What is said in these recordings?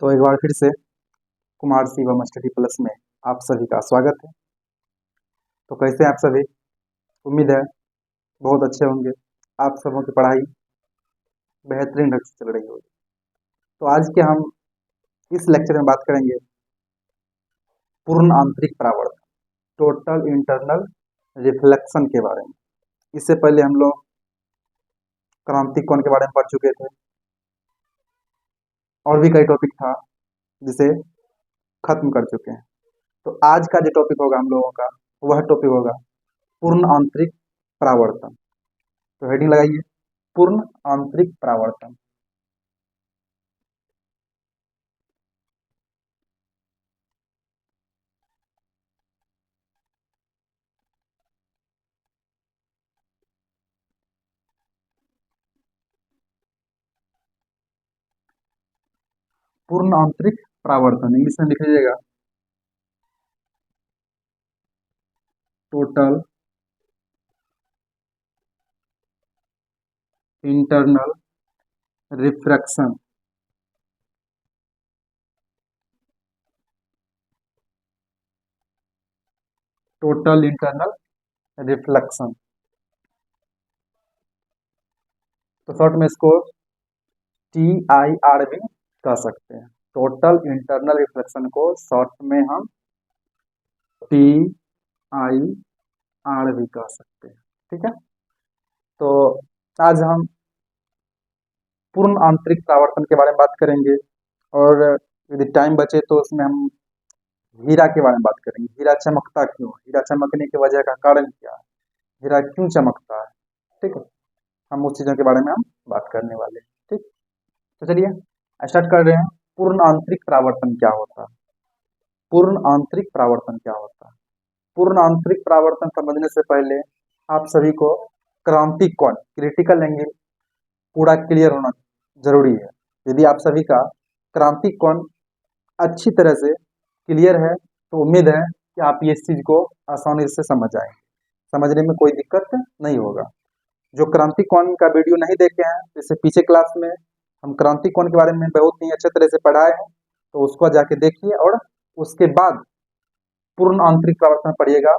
तो एक बार फिर से कुमार शिवम स्टडी प्लस में आप सभी का स्वागत है। तो कैसे हैं आप सभी? उम्मीद है बहुत अच्छे होंगे। आप सबों की पढ़ाई बेहतरीन ढंग से चल रही होगी। तो आज के हम इस लेक्चर में बात करेंगे पूर्ण आंतरिक परावर्तन, टोटल इंटरनल रिफ्लेक्शन के बारे में। इससे पहले हम लोग क्रांतिक कोण के बारे में पढ़ चुके थे और भी कई टॉपिक था जिसे खत्म कर चुके हैं। तो आज का जो टॉपिक होगा हम लोगों का वह टॉपिक होगा पूर्ण आंतरिक परावर्तन। तो हेडिंग लगाइए, पूर्ण आंतरिक परावर्तन। पूर्ण आंतरिक परावर्तन इंग्लिश में लिख लीजिएगा total internal refraction. Total internal reflection, तो शॉर्ट में इसको TIR भी कह सकते हैं। टोटल इंटरनल रिफ्लेक्शन को शॉर्ट में हम TIR भी कह सकते हैं। ठीक है, तो आज हम पूर्ण आंतरिक परावर्तन के बारे में बात करेंगे और यदि टाइम बचे तो उसमें हम हीरा के बारे में बात करेंगे। हीरा चमकता क्यों? हीरा चमकने की वजह का कारण क्या है? हीरा क्यों चमकता है? ठीक है, हम उस चीजों के बारे में हम बात करने वाले हैं। ठीक, तो चलिए स्टार्ट कर रहे हैं। पूर्ण आंतरिक परावर्तन क्या होता है? पूर्ण आंतरिक परावर्तन क्या होता है? पूर्ण आंतरिक परावर्तन समझने से पहले आप सभी को क्रांतिक कोण, क्रिटिकल एंगल पूरा क्लियर होना जरूरी है। यदि आप सभी का क्रांतिक कोण अच्छी तरह से क्लियर है तो उम्मीद है कि आप ये इस चीज को आसानी से समझ आएंगे, समझने में कोई दिक्कत नहीं होगा। जो क्रांतिक कोण का वीडियो नहीं देखे हैं, जैसे पीछे क्लास में हम क्रांतिक कोण के बारे में बहुत ही अच्छे तरह से पढ़ाए हैं, तो उसको जाके देखिए और उसके बाद पूर्ण आंतरिक परावर्तन पढ़िएगा,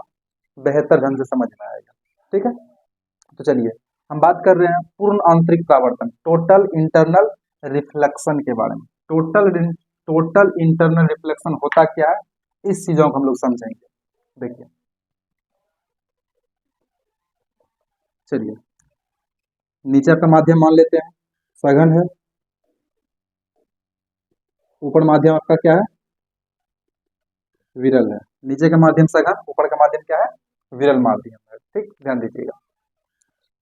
बेहतर ढंग से समझ में आएगा। ठीक है, तो चलिए हम बात कर रहे हैं पूर्ण आंतरिक परावर्तन, टोटल इंटरनल रिफ्लेक्शन के बारे में। टोटल इंटरनल रिफ्लेक्शन होता क्या है, इस चीजों को हम लोग समझेंगे। देखिए, चलिए नीचे का माध्यम मान लेते हैं सघन है, ऊपर माध्यम आपका क्या है? विरल है। नीचे का माध्यम सघन, ऊपर का माध्यम क्या है? विरल माध्यम है। ठीक, ध्यान दीजिएगा।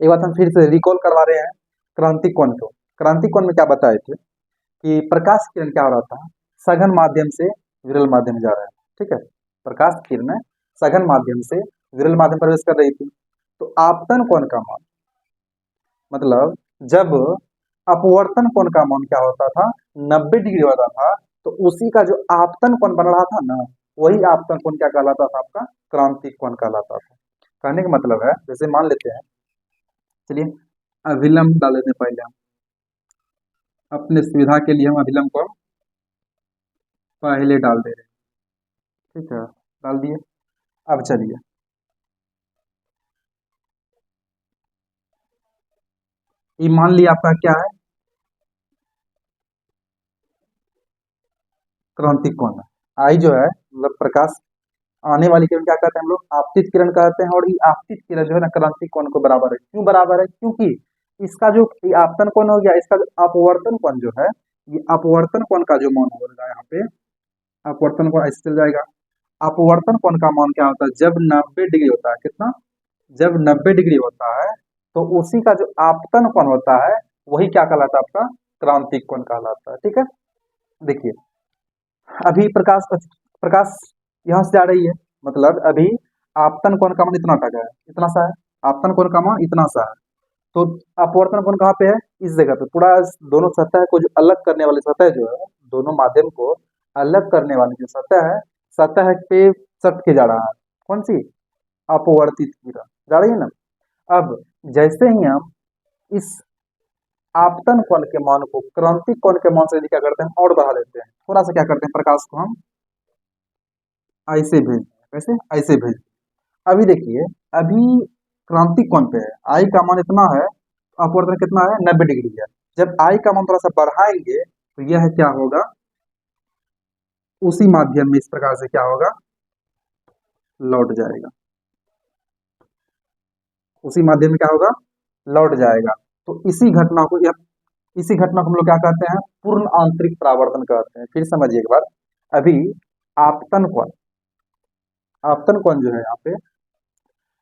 एक बात हम फिर से रिकॉल करवा रहे हैं क्रांतिक कोण को। क्रांतिक कोण में क्या बताए थे कि प्रकाश किरण क्या हो रहा था, सघन माध्यम से विरल माध्यम में जा रहा है। ठीक है, प्रकाश किरण सघन माध्यम से विरल माध्यम प्रवेश कर रही थी। तो आपतन कोण का मान, मतलब जब अपवर्तन कोण का मान क्या होता था, 90 डिग्री होता था, तो उसी का जो आपतन कोण बन रहा था ना, वही आपतन कोण क्या कहलाता था? आपका क्रांतिक कोण कहलाता था। कहने का मतलब है, जैसे मान लेते हैं, चलिए अभिलंब डाल देते हैं पहले हम, अपने सुविधा के लिए हम अभिलंब को पहले डाल दे रहे हैं। ठीक है, डाल दिए। अब चलिए ये मान लिया आपका क्या है, क्रांतिक कोण है। आई जो है मतलब प्रकाश आने वाली किरण क्या कहते हैं हम लोग? आपतित किरण कहते हैं। और ये आपतित किरण जो है ना क्रांतिक कोण को बराबर है। क्यों बराबर है? क्योंकि इसका जो ये आपतन कोण हो गया, इसका जो अपवर्तन कोण जो है, ये अपवर्तन कोण का जो मान होगा यहाँ पे, अपवर्तन कोण ऐसे चल जाएगा। अपवर्तन कोण का मान क्या होता है? जब 90 डिग्री होता है, कितना? जब 90 डिग्री होता है, तो उसी का जो आपतन कोण होता है वही क्या कहलाता है? आपका क्रांतिक कोण कहलाता है। ठीक है, देखिए अभी प्रकाश प्रकाश यहाँ से आ रही है, मतलब अभी आपतन कोण का मान इतना टका है, इतना सा है। आपतन कोण का मान इतना सा है, तो अपवर्तन कोण कहाँ पे है? इस जगह पे। पूरा दोनों सतह को जो अलग करने वाली सतह जो है, दोनों माध्यम को अलग करने वाली जो सतह है, सतह पे सट के जा रहा है। कौन सी? अपवर्तित किरण जा रही है ना। अब जैसे ही हम इस आपतन कोण के मान को क्रांतिक कोण के मान से यदि क्या करते हैं और बढ़ा देते हैं, थोड़ा सा क्या करते हैं, प्रकाश को हम ऐसे भेज, कैसे ऐसे भेज। अभी देखिए, अभी क्रांतिक कोण पे है, आई का मान इतना है, अपवर्तन कितना है, 90 डिग्री है। जब आई का मान थोड़ा सा बढ़ाएंगे तो यह क्या होगा, उसी माध्यम में इस प्रकार से क्या होगा, लौट जाएगा, उसी माध्यम में क्या होगा, लौट जाएगा। तो इसी घटना को हम लोग क्या कहते हैं, पूर्ण आंतरिक परावर्तन कहते हैं। फिर समझिए एक बार, अभी आपतन कोण, आपतन कोण जो है यहाँ पे,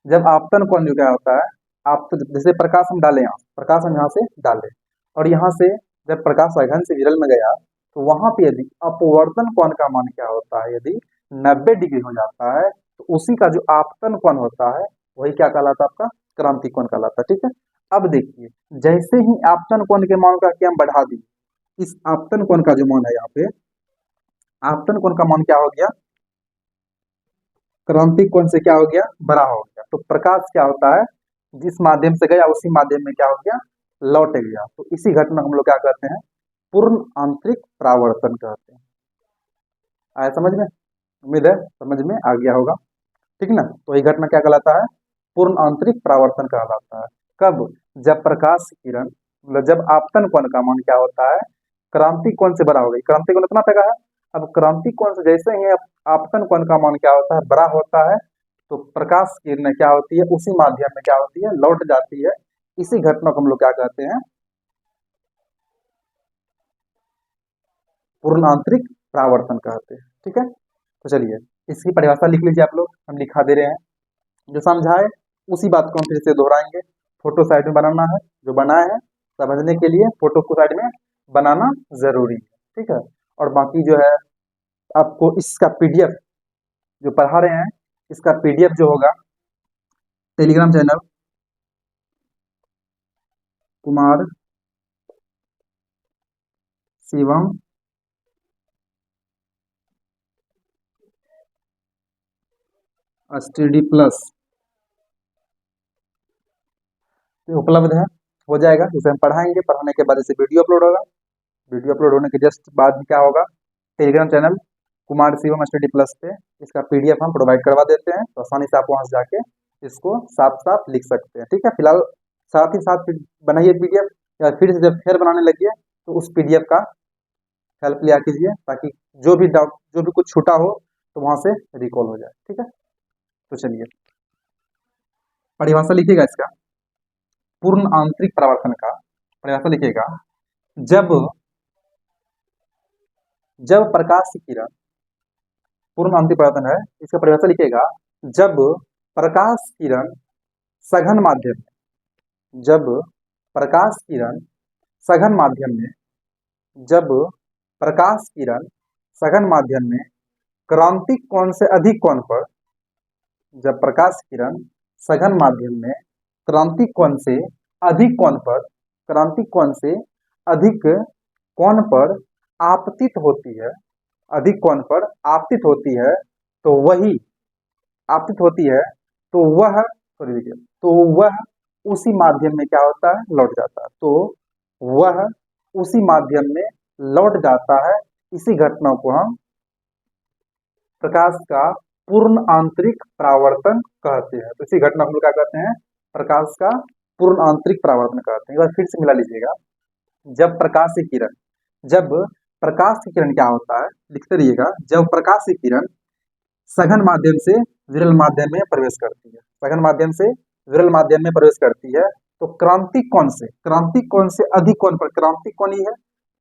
जब आपतन कोण जो क्या होता है, आप जैसे प्रकाश हम डालें, यहाँ प्रकाश हम यहाँ से डालें और यहाँ से जब प्रकाश अघन से विरल में गया तो वहां पे यदि अपवर्तन कोण का मान क्या होता है, यदि 90 डिग्री हो जाता है तो उसी का जो आपतन कोण होता है वही क्या कहलाता है, आपका क्रांतिक कोण कहलाता है। ठीक है, अब देखिए, जैसे ही आपतन कोण के मान का क्या हम बढ़ा दी, इस आपतन कोण का जो मान है यहाँ पे, आपतन कोण का मान क्या हो गया, क्रांतिक कोण से क्या हो गया, बड़ा हो गया। तो प्रकाश क्या होता है, जिस माध्यम से गया उसी माध्यम में क्या हो गया, लौट गया। तो इसी घटना को हम लोग क्या कहते हैं, पूर्ण आंतरिक परावर्तन कहते हैं। आया समझ में, उम्मीद है समझ में आ गया होगा। ठीक ना, तो ये घटना क्या कहलाता है, पूर्ण आंतरिक परावर्तन कहलाता है। कब, जब प्रकाश की किरण, मतलब जब आपतन कोण का मान क्या होता है, क्रांतिक कोण से बड़ा हो गई, क्रांतिक कोण इतना तक है। अब क्रांतिक कोण से जैसे ही आपतन कोण का मान क्या होता है, बड़ा होता है, तो प्रकाश की किरण क्या होती है, उसी माध्यम में क्या होती है, लौट जाती है। इसी घटना को हम लोग क्या कहते हैं, पूर्ण आंतरिक परावर्तन कहते हैं। ठीक है, तो चलिए इसकी परिभाषा लिख लीजिए आप लोग, हम लिखा दे रहे हैं। जो समझाए उसी बात को हम फिर से दोहराएंगे। फोटो साइड में बनाना है, जो बनाए हैं समझने के लिए फोटो को साइड में बनाना जरूरी है। ठीक है, और बाकी जो है आपको इसका पीडीएफ जो पढ़ा रहे हैं, इसका पीडीएफ जो होगा Telegram channel Kumar Shivam study plus उपलब्ध है, हो जाएगा। इसे हम पढ़ाएंगे, पढ़ाने के बाद इसे वीडियो अपलोड होगा, वीडियो अपलोड होने के जस्ट बाद क्या होगा, Telegram channel Kumar Shivam study plus पे इसका पीडीएफ हम प्रोवाइड करवा देते हैं, तो आसानी से आप वहां से जाके इसको साफ साफ लिख सकते हैं। ठीक है, फिलहाल साथ ही साथ बनाइए पीडीएफ, या फिर से जब फिर बनाने लगिए तो उस पीडीएफ का हेल्प लिया कीजिए, ताकि जो भी डाउट, जो भी कुछ छूटा हो तो वहां से रिकॉल हो जाए। ठीक है, तो चलिए परिभाषा लिखिएगा इसका, पूर्ण आंतरिक परावर्तन का परिभाषा लिखिएगा। जब जब प्रकाश की किरण, पूर्ण आंतरिक परावर्तन है, इसका परिभाषा लिखिएगा। जब प्रकाश किरण सघन माध्यम में, जब प्रकाश किरण सघन माध्यम में, जब प्रकाश किरण सघन माध्यम में क्रांतिक कोण से अधिक कोण पर, जब प्रकाश किरण सघन माध्यम में क्रांतिक कोण से अधिक कोण पर, क्रांतिक कोण से अधिक कोण पर आपतित होती है, अधिक कोण पर आपतित होती है, तो वही आपतित होती है, तो वह तो वह उसी माध्यम में क्या होता है, लौट जाता है। तो वह उसी माध्यम में लौट जाता है। इसी घटना को हम प्रकाश का पूर्ण आंतरिक परावर्तन कहते हैं। तो इसी घटना को क्या कहते हैं, प्रकाश का पूर्ण आंतरिक परावर्तन कहते हैं। एक बार फिर से मिला लीजिएगा। जब प्रकाश की किरण, जब प्रकाश की किरण क्या होता है, लिखते रहिएगा। जब प्रकाश की किरण सघन माध्यम से विरल माध्यम में प्रवेश करती है, सघन माध्यम से विरल माध्यम में प्रवेश करती है, तो क्रांतिक कोण से अधिक कोण पर, क्रांतिक कोण ही है,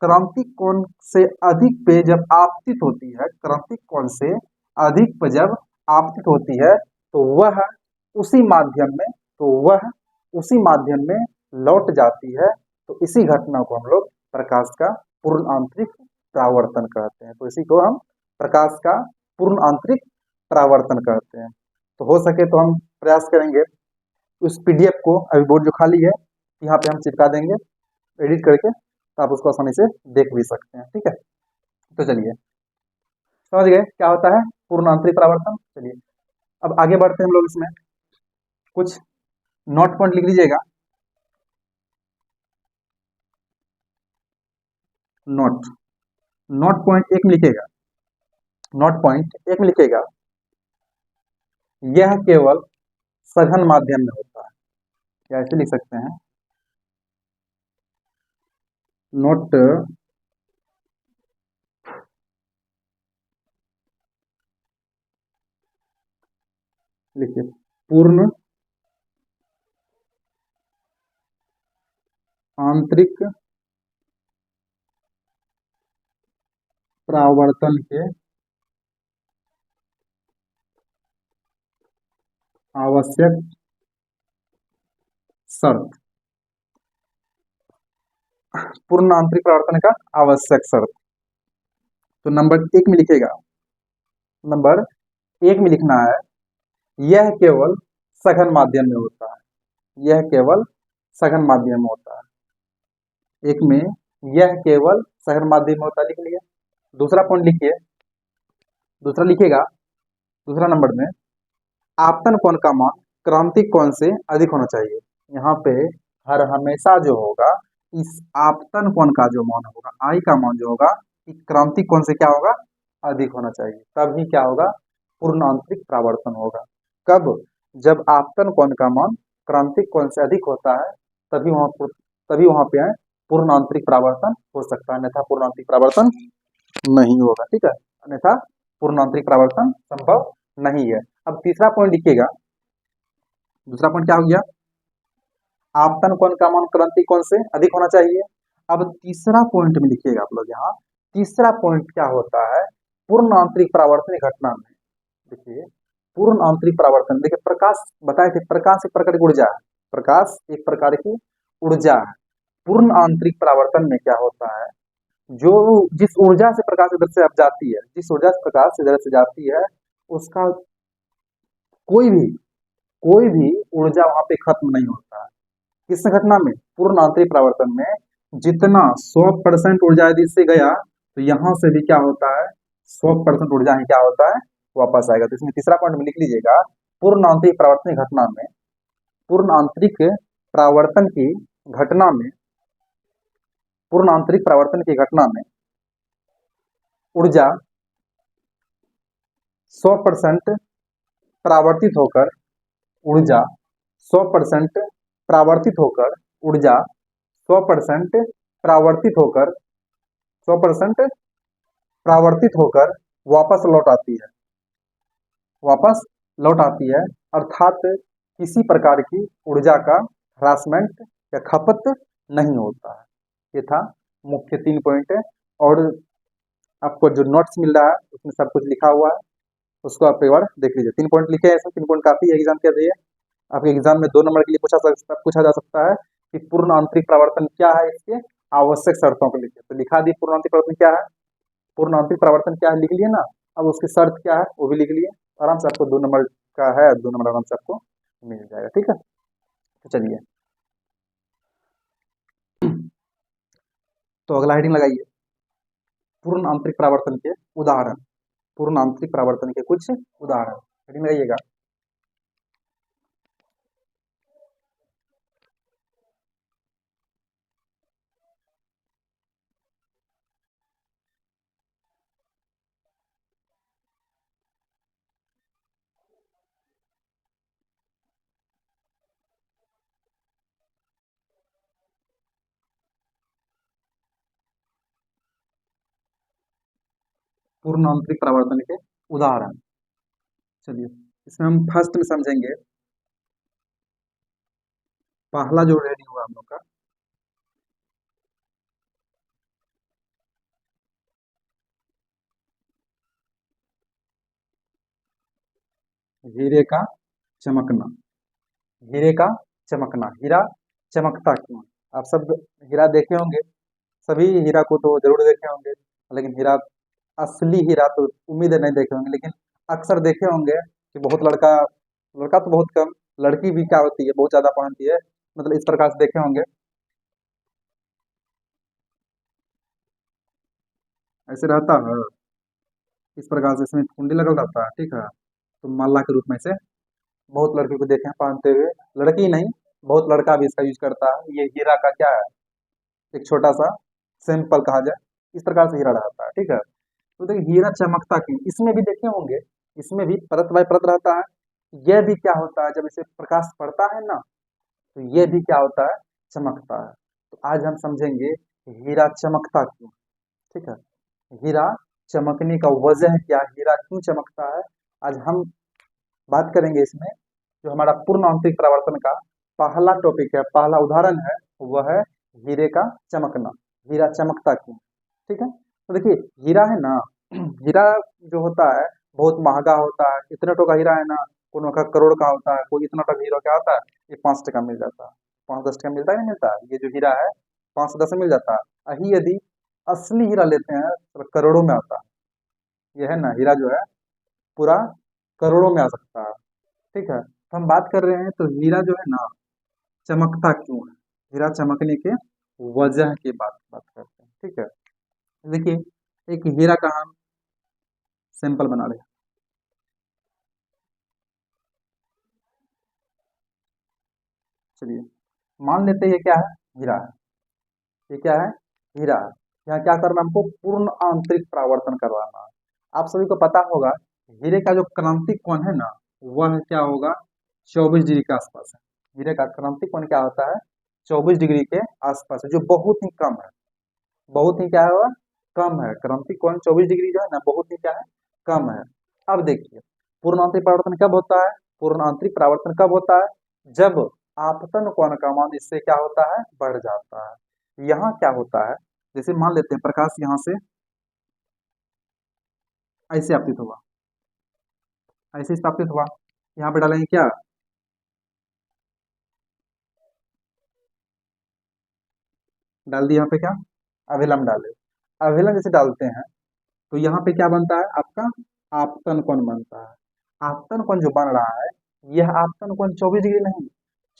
क्रांतिक कोण से अधिक पे जब आपतित होती है, क्रांतिक कोण से अधिक पे जब आपतित होती है, तो वह उसी माध्यम में, तो वह उसी माध्यम में लौट जाती है। तो इसी घटना को हम लोग प्रकाश का पूर्ण आंतरिक परावर्तन कहते हैं। तो इसी को हम प्रकाश का पूर्ण आंतरिक परावर्तन कहते हैं। तो हो सके तो हम प्रयास करेंगे उस पीडीएफ को, अभी बोर्ड जो खाली है यहाँ पे हम चिपका देंगे एडिट करके, तो आप उसको आसानी से देख भी सकते हैं। ठीक है, तो चलिए समझ गए क्या होता है पूर्ण आंतरिक परावर्तन। चलिए अब आगे बढ़ते हैं हम लोग, इसमें कुछ नोट पॉइंट लिख लीजिएगा। नॉट, नॉट पॉइंट एक में लिखेगा, नॉट पॉइंट एक में लिखेगा, यह केवल सघन माध्यम में होता है, या ऐसे लिख सकते हैं, नॉट, लिखिए पूर्ण आंतरिक परावर्तन के आवश्यक शर्त, पूर्ण आंतरिक परावर्तन का आवश्यक शर्त। तो नंबर एक में लिखेगा, नंबर एक में लिखना है, यह केवल सघन माध्यम में होता है, यह केवल सघन माध्यम में होता है। एक में यह केवल सघन माध्यम में होता है, लिख लिया। दूसरा पॉइंट लिखिए, दूसरा लिखिएगा, दूसरा नंबर में आपतन कोण का मान क्रांतिक कोण से अधिक होना चाहिए। यहाँ पे हर हमेशा जो होगा, इस आपतन कोण का जो मान होगा, आई का मान जो होगा, क्रांतिक कोण से क्या होगा, अधिक होना चाहिए, तभी क्या होगा, पूर्ण आंतरिक परावर्तन होगा। कब, जब आपतन कोण का मान क्रांतिक कोण से अधिक होता है, तभी वहां पे पूर्ण आंतरिक परावर्तन हो सकता है, अन्यथा पूर्ण आंतरिक परावर्तन नहीं होगा। ठीक है, अन्यथा पूर्ण आंतरिक परावर्तन संभव नहीं है। अब तीसरा पॉइंट लिखिएगा, दूसरा पॉइंट क्या हो गया, आपतन कोण का मान क्रांतिक कोण से अधिक होना चाहिए। अब तीसरा पॉइंट में लिखिएगा आप लोग, यहाँ तीसरा पॉइंट क्या होता है, पूर्ण आंतरिक परावर्तन घटना में, देखिए पूर्ण आंतरिक परावर्तन, देखिए प्रकाश बताए थे, प्रकाश एक प्रकार की ऊर्जा है, प्रकाश एक प्रकार की ऊर्जा है। पूर्ण आंतरिक परावर्तन में क्या होता है, जो जिस ऊर्जा से प्रकाश इधर से अब जाती है, जिस ऊर्जा से प्रकाश इधर से जाती है, उसका कोई भी कोई भी ऊर्जा वहां पे खत्म नहीं होता है। किस घटना में, पूर्ण आंतरिक परावर्तन में जितना 100% ऊर्जा यदि इससे गया, तो यहां से भी क्या होता है, 100% ऊर्जा ही क्या होता है, वापस आएगा। तो इसमें तीसरा पॉइंट में लिख लीजिएगा, पूर्ण आंतरिक परावर्तन घटना में, पूर्ण आंतरिक परावर्तन की घटना में, पूर्ण आंतरिक परावर्तन की घटना में ऊर्जा 100% परावर्तित होकर, ऊर्जा 100% परावर्तित होकर, ऊर्जा 100% परावर्तित होकर, 100% परावर्तित होकर वापस लौट आती है, वापस लौट आती है, अर्थात किसी प्रकार की ऊर्जा का ह्रासमेंट या खपत नहीं होता है। ये था मुख्य 3 पॉइंट है, और आपको जो नोट्स मिल रहा है उसमें सब कुछ लिखा हुआ है, उसको आप एक बार देख लीजिए। 3 पॉइंट लिखे हैं, 3 पॉइंट काफी है एग्जाम के लिए। आपके एग्जाम में 2 नंबर के लिए पूछा जा सकता है कि पूर्ण आंतरिक परावर्तन क्या है, इसके आवश्यक शर्तों को लिखिए। तो लिखा दी पूर्ण आंतरिक परावर्तन क्या है, पूर्ण आंतरिक परावर्तन क्या है लिख लिए ना, अब उसकी शर्त क्या है वो भी लिख लिए, आराम से आपको 2 नंबर का है, 2 नंबर आराम से आपको मिल जाएगा। ठीक है, तो चलिए, तो अगला हेडिंग लगाइए, पूर्ण आंतरिक परावर्तन के उदाहरण, पूर्ण आंतरिक परावर्तन के कुछ उदाहरण, हेडिंग लगाइएगा। पूर्ण आंतरिक परावर्तन के उदाहरण, चलिए इसमें हम फर्स्ट में समझेंगे, पहला जो हेडिंग हुआ हम लोग का, हीरे का चमकना, हीरे का चमकना, हीरा चमकता क्यों, आप सब हीरा देखे होंगे, सभी हीरा को तो जरूर देखे होंगे, लेकिन हीरा, असली हीरा तो उम्मीद है नहीं देखे होंगे, लेकिन अक्सर देखे होंगे कि बहुत लड़का, लड़का तो बहुत कम, लड़की भी क्या होती है बहुत ज्यादा पहनती है, मतलब इस प्रकार से देखे होंगे, ऐसे रहता है, इस प्रकार से इसमें कुंडी लगल रहता है, ठीक है, तो माला के रूप में से बहुत लड़के को देखे हैं पहनते हुए, लड़की नहीं, बहुत लड़का भी इसका यूज करता है। ये हीरा का क्या है, एक छोटा सा सैंपल कहा जाए, इस प्रकार से हीरा रहता है। ठीक है, तो देखिए हीरा चमकता क्यों, इसमें भी देखे होंगे, इसमें भी परत बाय परत रहता है। यह भी क्या होता है, जब इसे प्रकाश पड़ता है ना, तो ये भी क्या होता है, चमकता है। तो आज हम समझेंगे हीरा चमकता क्यों। ठीक है, हीरा चमकने का वजह क्या, हीरा क्यों चमकता है, आज हम बात करेंगे इसमें। जो हमारा पूर्ण आंतरिक परावर्तन का पहला टॉपिक है, पहला उदाहरण है, वह है हीरे का चमकना। हीरा चमकता क्यों। ठीक है, तो देखिए हीरा है ना, हीरा जो होता है बहुत महंगा होता है। इतने टो का हीरा है ना, कोनो का करोड़ का होता है, कोई इतना टका हीरा क्या होता है, ये 5 टका मिल जाता है, 5-10 टका मिलता है, नहीं मिलता है। ये जो हीरा है 5 से 10 में मिल जाता है। अही यदि असली हीरा लेते हैं तो करोड़ों में आता है। ये है ना, हीरा जो है पूरा करोड़ों में आ सकता है। ठीक है, तो हम बात कर रहे हैं, तो हीरा जो है ना चमकता क्यों है, हीरा चमकने के वजह की बात बात करते हैं। ठीक है, देखिए एक हीरा का हम सैंपल बना रहे हैं। चलिए मान लेते हैं ये क्या है, हीरा है। ये क्या है, हीरा है। यहाँ क्या करना है, हमको पूर्ण आंतरिक परावर्तन करवाना है। आप सभी को पता होगा हीरे का जो क्रांतिक कोण है ना, वह क्या होगा, 24 डिग्री के आसपास है। हीरे का क्रांतिक कोण क्या होता है, 24 डिग्री के आसपास है, जो बहुत ही कम है। बहुत ही क्या है, कम है। क्रांतिक कोण 24 डिग्री जो है ना, बहुत ही क्या है, कम है। अब देखिए पूर्ण आंतरिक परावर्तन कब होता है, पूर्ण आंतरिक परावर्तन कब होता है, जब आपतन कोण का मान इससे क्या होता है, बढ़ जाता है। यहाँ क्या होता है, जैसे मान लेते हैं प्रकाश यहाँ से ऐसे आपतित हुआ, ऐसे स्थापित हुआ, यहाँ पे डालेंगे क्या, डाल दिया यहाँ पे क्या, अभिलंब डाले। अभिलंब जैसे डालते हैं तो यहाँ पे क्या बनता है, आपका आपतन कोण बनता है। आपतन कोण जो बन रहा है, यह आपतन कोण 24 डिग्री नहीं,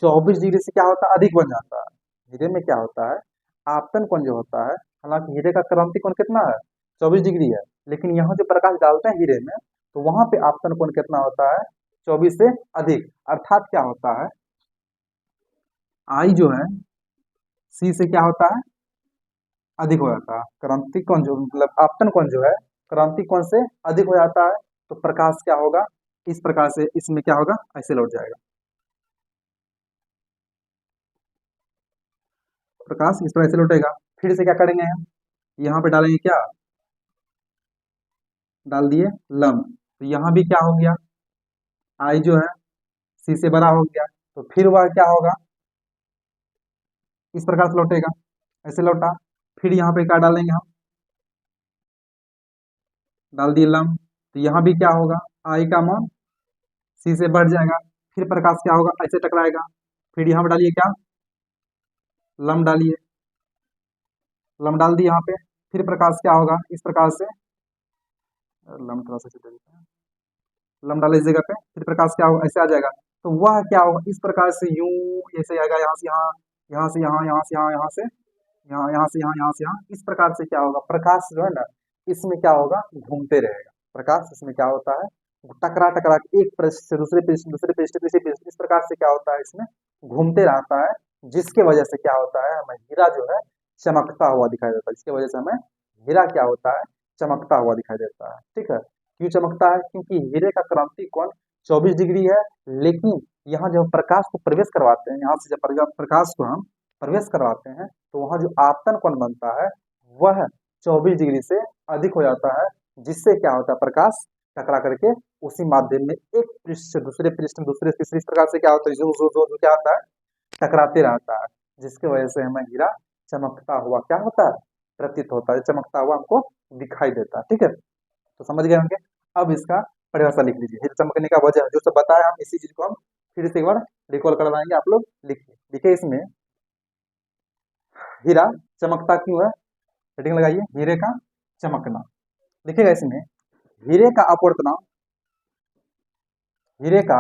24 डिग्री से क्या होता है, अधिक बन जाता है। हीरे में क्या होता है, आपतन कोण जो होता है, हालांकि हीरे का क्रांतिक कोण कितना है, 24 डिग्री है, लेकिन यहाँ जो प्रकाश डालते हैं हीरे में, तो वहां पे आपतन कोण कितना होता है, 24 से अधिक। अर्थात क्या होता है, आई जो है सी से क्या होता है, अधिक हो जाता है। क्रांतिक कोण जो मतलब आपतन कोण जो है क्रांतिक कोण से अधिक हो जाता है, तो प्रकाश क्या होगा, इस प्रकार से इसमें क्या होगा, ऐसे लौट जाएगा। प्रकाश इस तरह से लौटेगा। फिर से क्या करेंगे हम, यहाँ पे डालेंगे क्या, डाल दिए लंब, तो यहाँ भी क्या हो गया, आई जो है सी से बड़ा हो गया, तो फिर वह क्या होगा, इस प्रकार से लौटेगा, ऐसे लौटा। फिर यहाँ पे क्या डालेंगे हम, डाल दिए लंब, तो यहाँ भी क्या होगा, आई का मान सी से बढ़ जाएगा। फिर प्रकाश क्या होगा, ऐसे टकराएगा। फिर यहाँ पे डालिए क्या, लंब डालिए, लंब डाल दिए यहाँ पे। फिर प्रकाश क्या होगा, इस प्रकार से, लंब थोड़ा सा सीधे देते हैं। लंब डाले इस जगह पे, फिर प्रकाश क्या होगा, ऐसे आ जाएगा। तो वह क्या होगा, इस प्रकार से यूं ऐसे आएगा, यहाँ से यहाँ, यहाँ से यहाँ, यहाँ से यहाँ, यहाँ से यहाँ, यहाँ से यहाँ, यहाँ से यहाँ। इस प्रकार से क्या होगा, प्रकाश जो है ना, इसमें क्या होगा, घूमते रहेगा। प्रकाश इसमें क्या होता है, टकरा टकरा के एक पृष्ठ से दूसरे पृष्ठ, दूसरे पृष्ठ, तीसरे पृष्ठ, इस प्रकार से क्या होता है, इसमें घूमते रहता है। जिसके वजह से क्या होता है, हमें हीरा जो है चमकता हुआ दिखाई देता है। इसके वजह से हमें हीरा क्या होता है, चमकता हुआ दिखाई देता है। ठीक है, क्यों चमकता है, क्योंकि हीरे का क्रांतिक कोण 24 डिग्री है। लेकिन यहाँ जब प्रकाश को प्रवेश करवाते हैं, यहाँ से जब प्रकाश को हम प्रवेश करवाते हैं, तो वहाँ जो आपतन कोण बनता है वह 24 डिग्री से अधिक हो जाता है। जिससे क्या होता है, प्रकाश टकरा करके उसी माध्यम में एक पृष्ठ से दूसरे पृष्ठ में, दूसरे तीसरे, इस प्रकार से क्या होता है, जो क्या होता है, टकराते रहता है। जिसकी वजह से हमें हीरा चमकता हुआ क्या होता है, प्रतीत होता है, चमकता हुआ हमको दिखाई देता है। ठीक है, तो समझ गए होंगे। अब इसका परिभाषा लिख लीजिए, हीरा चमकने का वजह जो सब बताया हम, इसी चीज को हम फिर से एक बार रिकॉल करवाएंगे। आप लोग लिखिए, देखिए इसमें हीरा चमकता क्यों है, हेडिंग लगाइए, हीरे का चमकना। देखिएगा इसमें हीरे का अपवर्तनांक, हीरे का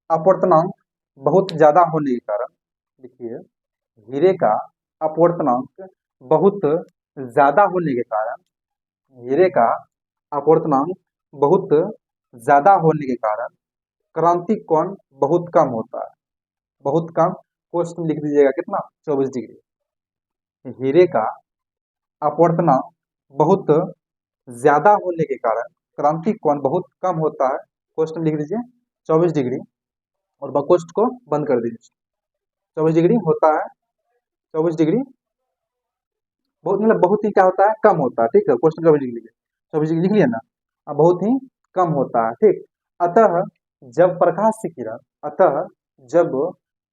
अपवर्तनांक बहुत ज्यादा होने के कारण, देखिए हीरे का अपवर्तनांक बहुत ज्यादा होने के कारण, हीरे का अपवर्तनांक बहुत ज्यादा होने के कारण क्रांतिक कोण बहुत कम होता है। बहुत कम, कोष्ट में लिख दीजिएगा कितना, 24 डिग्री। हीरे का अपवर्तनांक बहुत ज्यादा होने के कारण क्रांतिक कोण बहुत कम होता है। क्वेश्चन लिख दीजिए 24 डिग्री और बकोस्ट को बंद कर दीजिए। 24 डिग्री होता है, 24 डिग्री बहुत मतलब बहुत ही क्या होता है, कम होता है। ठीक है, क्वेश्चन 24 डिग्री लिखिए, 24 डिग्री लिख लिया ना। अब बहुत ही कम होता है। ठीक, अतः जब प्रकाश की किरण अतः जब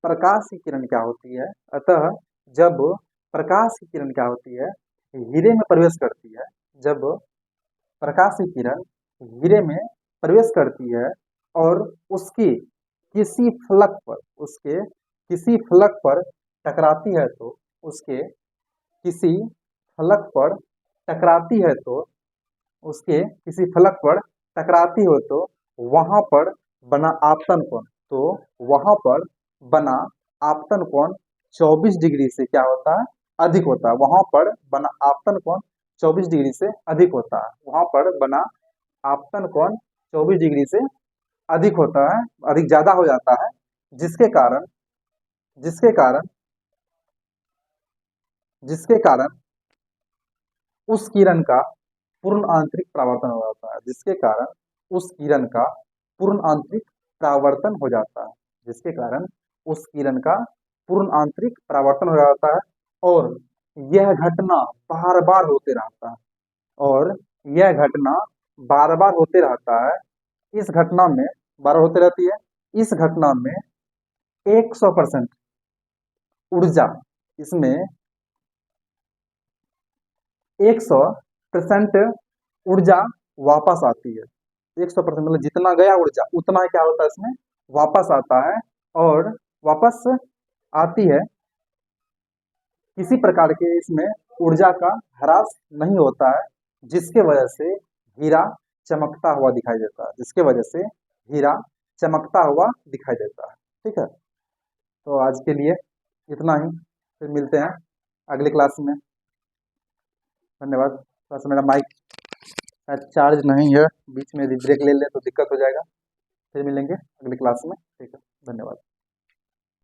प्रकाश की किरण क्या होती है अतः जब प्रकाश की किरण क्या होती है, हीरे में प्रवेश करती है। जब प्रकाश की किरण हीरे में प्रवेश करती है और उसकी किसी फलक पर उसके किसी फलक पर टकराती है तो उसके किसी फलक पर टकराती है तो उसके किसी फलक पर टकराती हो तो वहां पर बना आपतन कोण तो वहां पर बना आपतन कोण 24 डिग्री से क्या होता है, अधिक होता है। वहां पर बना आपतन कोण 24 डिग्री से अधिक होता है। वहां पर बना आपतन कोण 24 डिग्री से अधिक होता है, अधिक ज्यादा हो जाता है, जिसके कारण जिसके कारण जिसके कारण उस किरण का पूर्ण आंतरिक परावर्तन हो जाता है। जिसके कारण उस किरण का पूर्ण आंतरिक परावर्तन हो जाता है। जिसके कारण उस किरण का पूर्ण आंतरिक परावर्तन हो जाता है और यह घटना बार बार होते रहता है और यह घटना बार बार होते रहता है। इस घटना में बार होते रहती है। इस घटना में 100% ऊर्जा इसमें 100% ऊर्जा वापस आती है। 100% मतलब जितना गया ऊर्जा उतना क्या होता है इसमें वापस आता है और वापस आती है। किसी प्रकार के इसमें ऊर्जा का ह्रास नहीं होता है, जिसके वजह से हीरा चमकता हुआ दिखाई देता है। जिसके वजह से हीरा चमकता हुआ दिखाई देता है। ठीक है, तो आज के लिए इतना ही, फिर मिलते हैं अगले क्लास में। धन्यवाद। थोड़ा सा मेरा माइक चार्ज नहीं है, बीच में यदि ब्रेक ले ले तो दिक्कत हो जाएगा। फिर मिलेंगे अगली क्लास में। ठीक है, धन्यवाद।